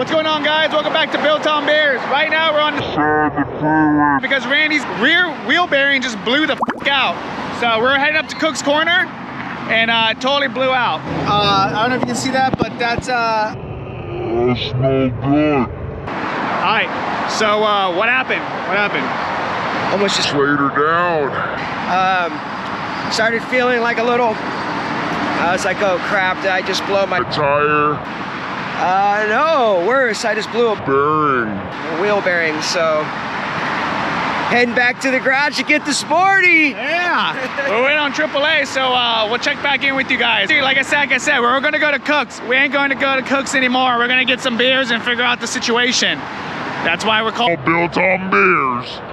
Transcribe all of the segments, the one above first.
What's going on, guys? Welcome back to Builtonbeers. Right now we're on the because Randy's rear wheel bearing just blew the f out. So we're heading up to Cook's Corner and totally blew out. I don't know if you can see that, but that's no good. All right, so what happened? What happened? Almost just laid her down. Started feeling like a little, I was like, oh crap, did I just blow my tire? No, worse, I just blew a wheel bearing, so heading back to the garage to get the Sporty. Yeah, we're waiting on AAA, so we'll check back in with you guys. Dude, like I said, we're gonna go to Cook's. We ain't going to go to Cook's anymore. We're gonna get some beers and figure out the situation. That's why we're called Builtonbeers.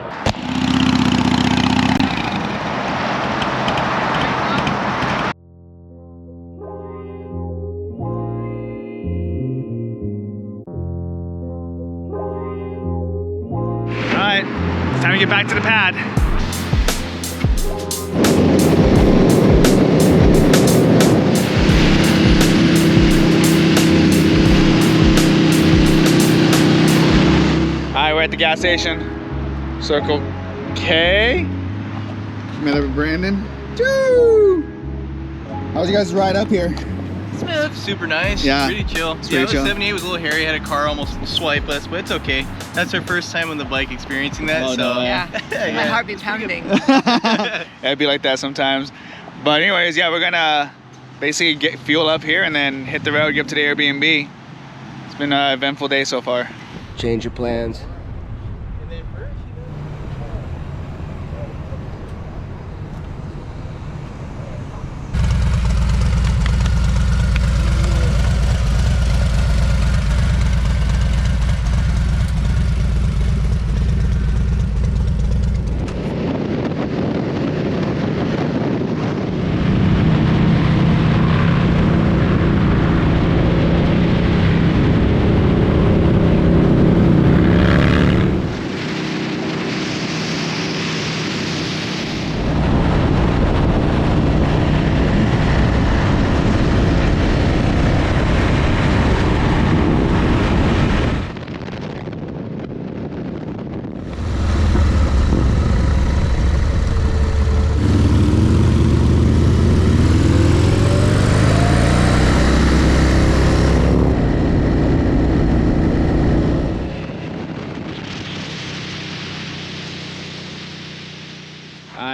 Time to get back to the pad. All right, we're at the gas station. Circle K. Met up with Brandon. Woo! How was you guys' ride up here? Smooth, super nice. Yeah, pretty chill. Yeah, it was 78 was a little hairy. Had a car almost swipe us, but it's okay. That's our first time on the bike experiencing that. Oh, so no, yeah, yeah. my heart beats pounding. It'd be like that sometimes. But anyways, yeah, we're gonna basically get fuel up here and then hit the road, get up to the Airbnb. It's been an eventful day so far. Change of plans.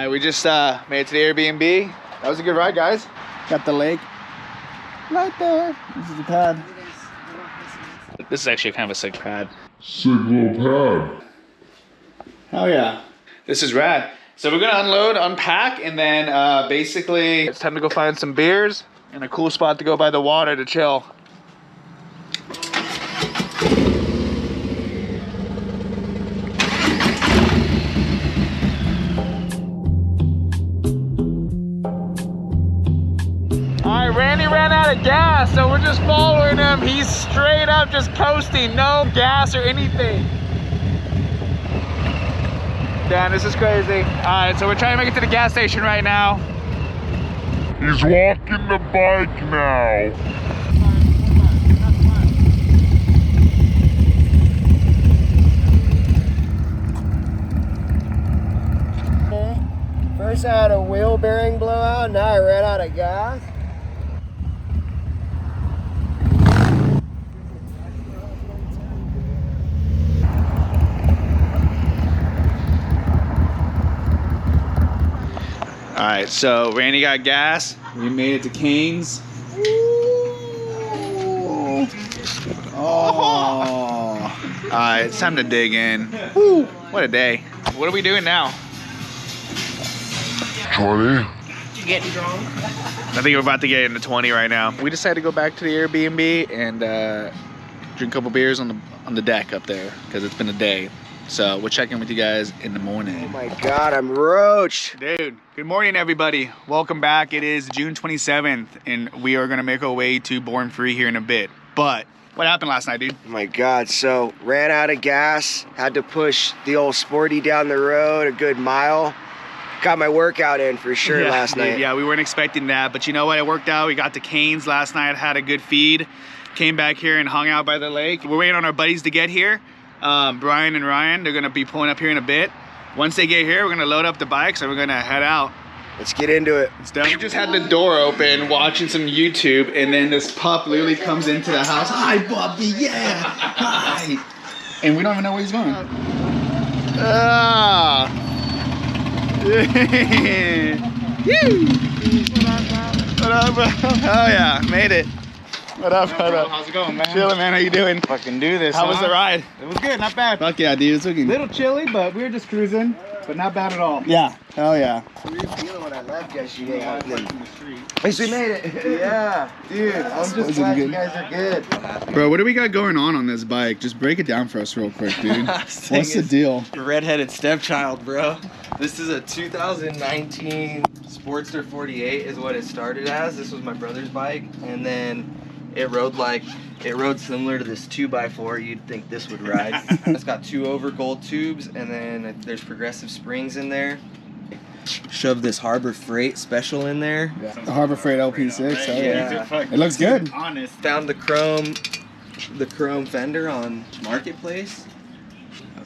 We just made it to the Airbnb. That was a good ride, guys. Got the lake right there. This is the pad. This is actually kind of a sick pad. Sick little pad. Hell yeah. This is rad. So we're gonna unload, unpack, and then basically it's time to go find some beers and a cool spot to go by the water to chill. Randy ran out of gas, so we're just following him. He's straight up just coasting, no gas or anything. Damn, this is crazy. All right, so we're trying to make it to the gas station right now. He's walking the bike now. First I had a wheel bearing blowout, now I ran out of gas. All right, so Randy got gas. We made it to Cane's. Oh. All right, it's time to dig in. Woo, what a day. What are we doing now? 20. You getting drunk? I think we're about to get into 20 right now. We decided to go back to the Airbnb and drink a couple beers on the deck up there because it's been a day. So we'll check in with you guys in the morning. Oh my God, I'm roached. Dude, good morning everybody. Welcome back. It is June 27th and we are gonna make our way to Born Free here in a bit. But what happened last night, dude? Oh my God, so ran out of gas, had to push the old Sporty down the road a good mile. Got my workout in for sure last night. Yeah, we weren't expecting that, but you know what? It worked out. We got to Cane's last night, had a good feed. came back here and hung out by the lake. We're waiting on our buddies to get here. Brian and Ryan, they're gonna be pulling up here in a bit. Once they get here, we're gonna load up the bikes and we're gonna head out. Let's get into it. We just had the door open, watching some YouTube, and then this pup literally comes into the house. Hi, Bobby, yeah, hi. And we don't even know where he's going. Ah. What up, bro? Oh yeah, made it. What up, brother? How's it going, man? Chilling, man. How you doing? Fucking do this. How was the ride? It was good, not bad. Fuck yeah, dude. It's looking Little chilly, but we were just cruising, but not bad at all. Yeah. Hell yeah. How were you feeling when I left yesterday? At least we made it. Yeah, dude. I'm just glad you guys are good. Bro, what do we got going on this bike? Just break it down for us real quick, dude. What's the deal? Redheaded stepchild, bro. This is a 2019 Sportster 48 is what it started as. This was my brother's bike, and then it rode similar to this 2x4 you'd think this would ride. It's got 2 over gold tubes, and then there's progressive springs in there. Shove this Harbor Freight special in there. Yeah. The Harbor Freight LP6. Yeah. It looks good. Honest. Found the chrome fender on Marketplace.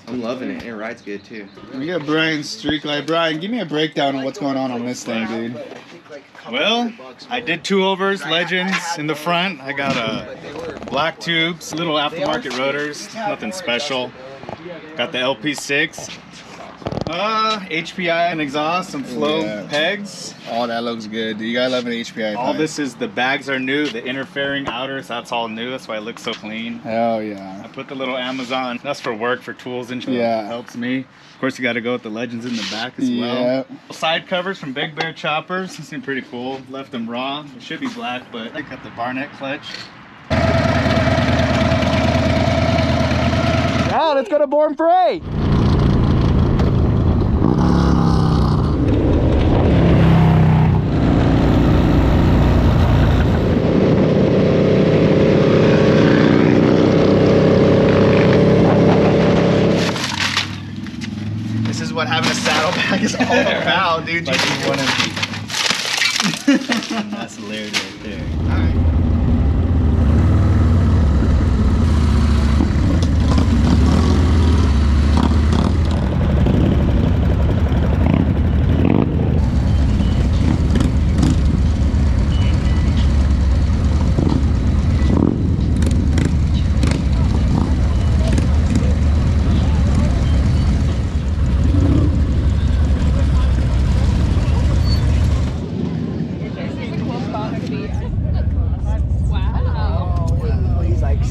I'm loving it. It rides good too. We got Brian's streak light. Brian, give me a breakdown on what's going on this thing, dude. Well, I did 2-overs, Legends in the front. I got black tubes, little aftermarket rotors, nothing special. Got the LP6. HPI and exhaust, some flow pegs. Oh, that looks good. You gotta love an HPI. All this is, the bags are new, the interfering outers, that's all new. That's why it looks so clean. Hell yeah. I put the little Amazon, that's for work, for tools and shit. Yeah. Helps me. Of course, you got to go with the Legends in the back as well. Side covers from Big Bear choppers. They seem pretty cool. Left them raw. It should be black, but I got the Barnett clutch. Now let's go to Born Parade. This is what having a saddlebag is all about, dude. Like you want to be. That's hilarious right there. All right.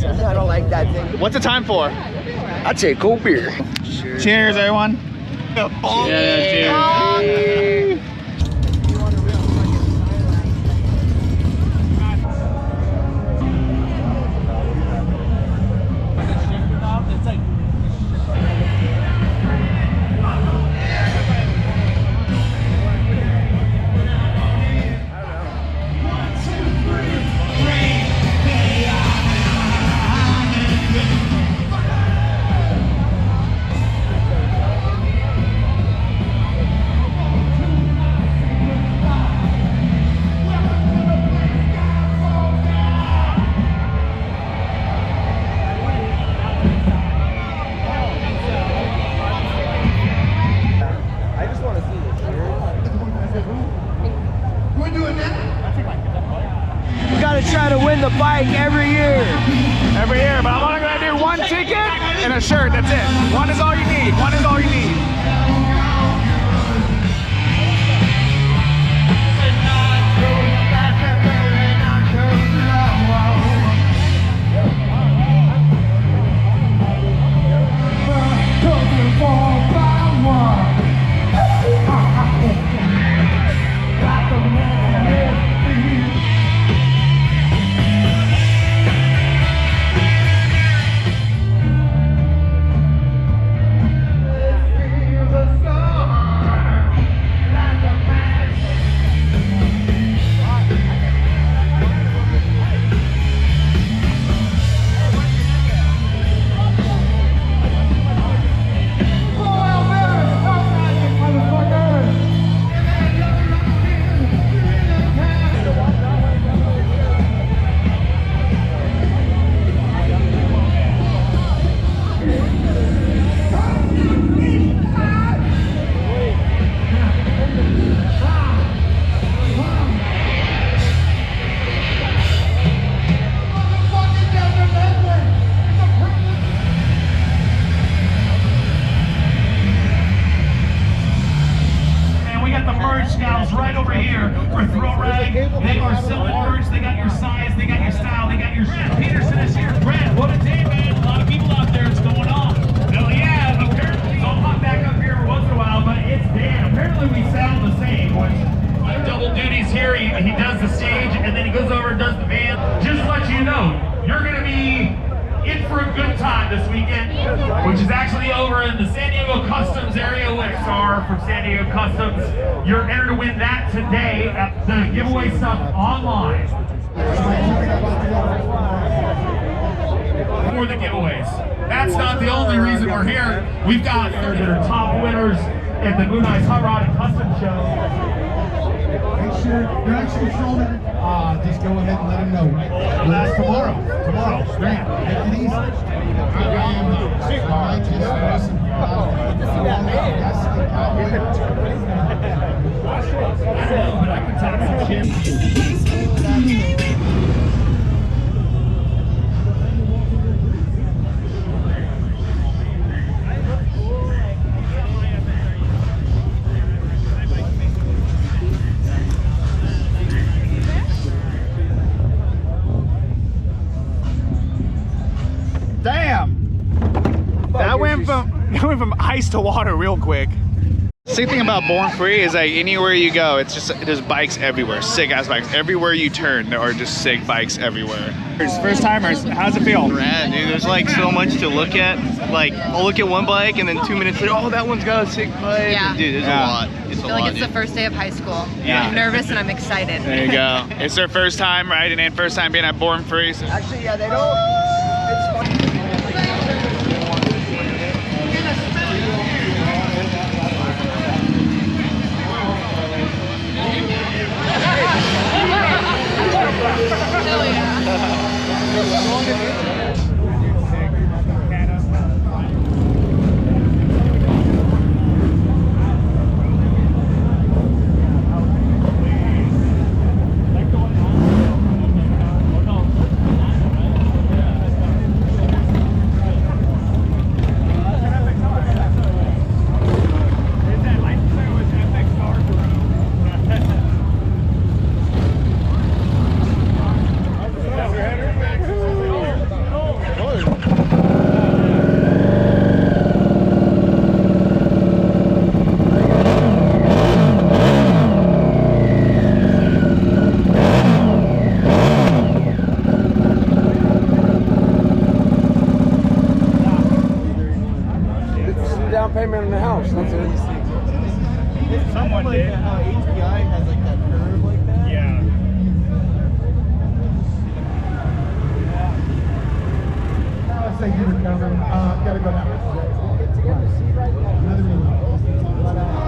I don't like that thing. What's the time for? I'd say cold beer. Cheers, everyone. Yeah, cheers. We gotta try to win the bike every year. Every year, but I'm only gonna do 1 ticket and a shirt. That's it. One is all you need. One is all you need. a good time this weekend, which is actually over in the San Diego Customs area. FXR from San Diego Customs. You're entered to win that today at the giveaway stuff online. For the giveaways. That's not the only reason we're here. We've got 30 that are top winners at the Moon Eyes Hot Rod and Custom Show. Make sure your actual shoulder, just go ahead and let them know. That's tomorrow. Tomorrow. Grant, take it easy. I can talk some shit. Damn! That went from ice to water real quick. Sick thing about Born Free is like anywhere you go, it's just there's bikes everywhere, sick ass bikes. Everywhere you turn, there are just sick bikes everywhere. First timers, how's it feel? Rad, dude. There's like so much to look at. Like I'll look at one bike and then 2 minutes later, oh, that one's got a sick bike. Yeah. And, dude, there's a lot. It's I a feel lot, like it's dude. the first day of high school. Yeah. I'm nervous and I'm excited. There you go. It's their first time riding and first time being at Born Free. So. Actually, yeah, they don't. It's fun. Down payment on the house. That's it. Someone did. HPI has like that curve like that. Yeah. Let's say you recover. Gotta go that way.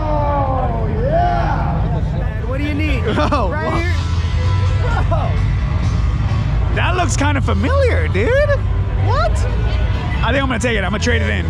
Oh, yeah! What do you need? Oh, Right here. that looks kind of familiar, dude. What? I think I'm gonna take it. I'm gonna trade it in.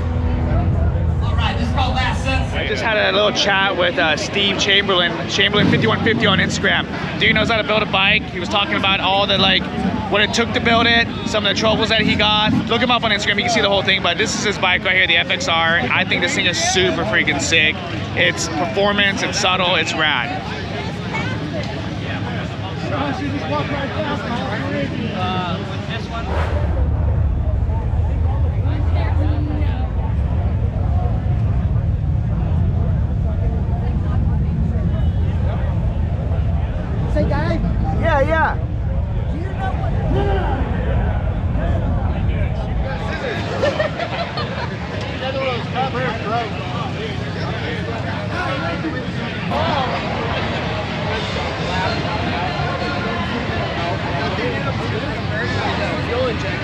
I just had a little chat with Steve Chamberlain 5150 on Instagram. Dude knows how to build a bike. He was talking about all the like what it took to build it, some of the troubles that he got. Look him up on Instagram, you can see the whole thing, but this is his bike right here, the FXR. I think this thing is super freaking sick. It's performance, it's subtle, it's rad. Yeah, yeah.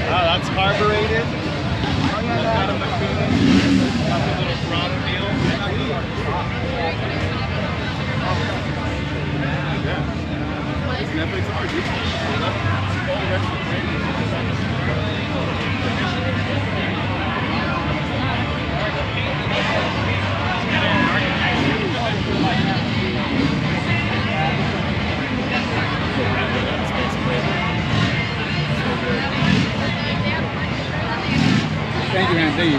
Oh, that's carbureted. Got a little throttle deal. It's an FXR, Thank you, man. Thank you.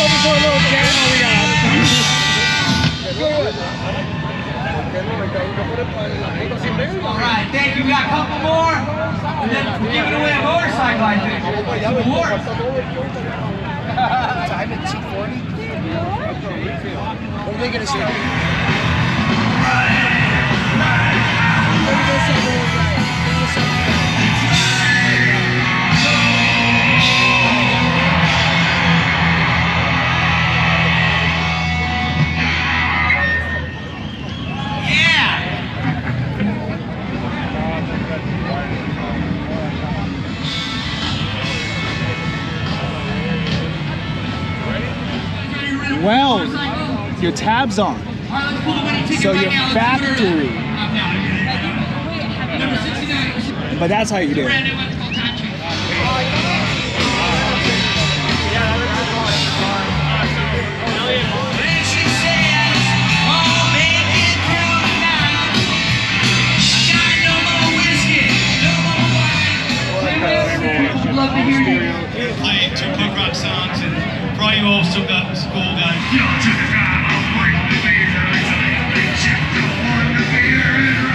hoping for a little camera we got. Alright, thank you. We got a couple more. And then we're giving away a motorcycle, I think. Two more. Time at 2:40? What are they going to say? Well, your tab's on. So your factory. But that's how you do it. Love to hear you. Playing two punk rock songs, and for all you old still got school guys. Yo, to the guy, I'm waiting to be here. It's a big shit, don't want to be here.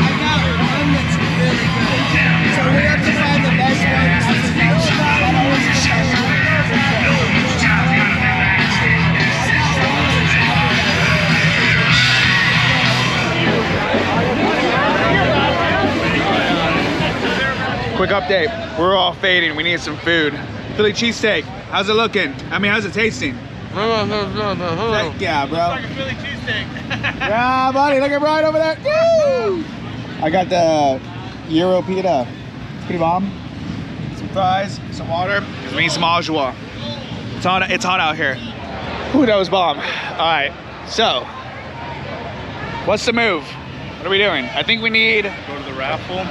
I got one that's really good. So we have to find the best Quick update, we're all fading, we need some food. Philly cheesesteak, how's it looking? I mean, how's it tasting? Yeah, bro. Like a Philly cheesesteak. Yeah, buddy, look at Brian over there. Woo! I got the Euro pita. It's pretty bomb. Some fries, some water. We need some ajwa. It's hot out here. Ooh, that was bomb. All right, so what's the move? What are we doing? I think we need Go to the raffle.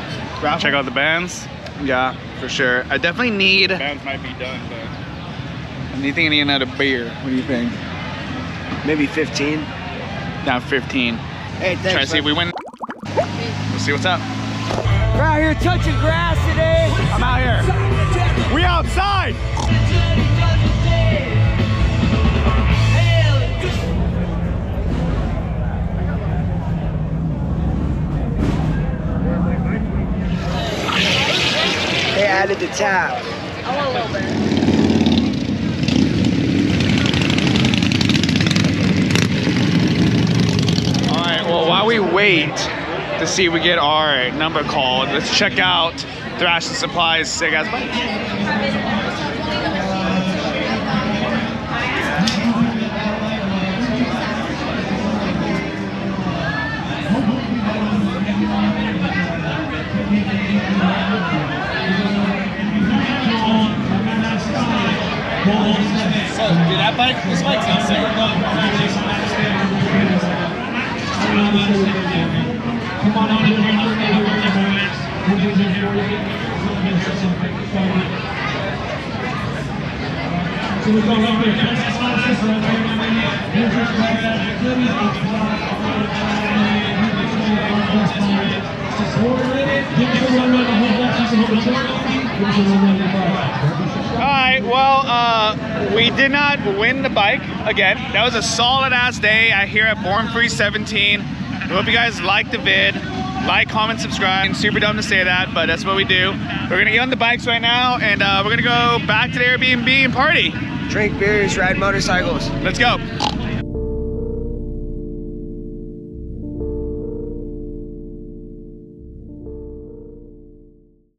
check out the bands. Yeah, for sure. I definitely need. Bands might be done, but Do you think I need another beer? What do you think? Maybe 15. Down 15. Hey, thanks. Try to see if we win. We'll see what's up. We're out here touching grass today. I'm out here. We outside. They added the tap. I want a little bit. All right, well, while we wait to see if we get our number called, let's check out Thrash and Supplies Sick Ass Bike. So, dude, that bike, this bike's insane. Alright, well, we did not win the bike again. That was a solid ass day here at Born Free 17. We hope you guys liked the vid. Like, comment, subscribe. Super dumb to say that, but that's what we do. We're gonna get on the bikes right now, and we're gonna go back to the Airbnb and party. Drink beers, ride motorcycles. Let's go.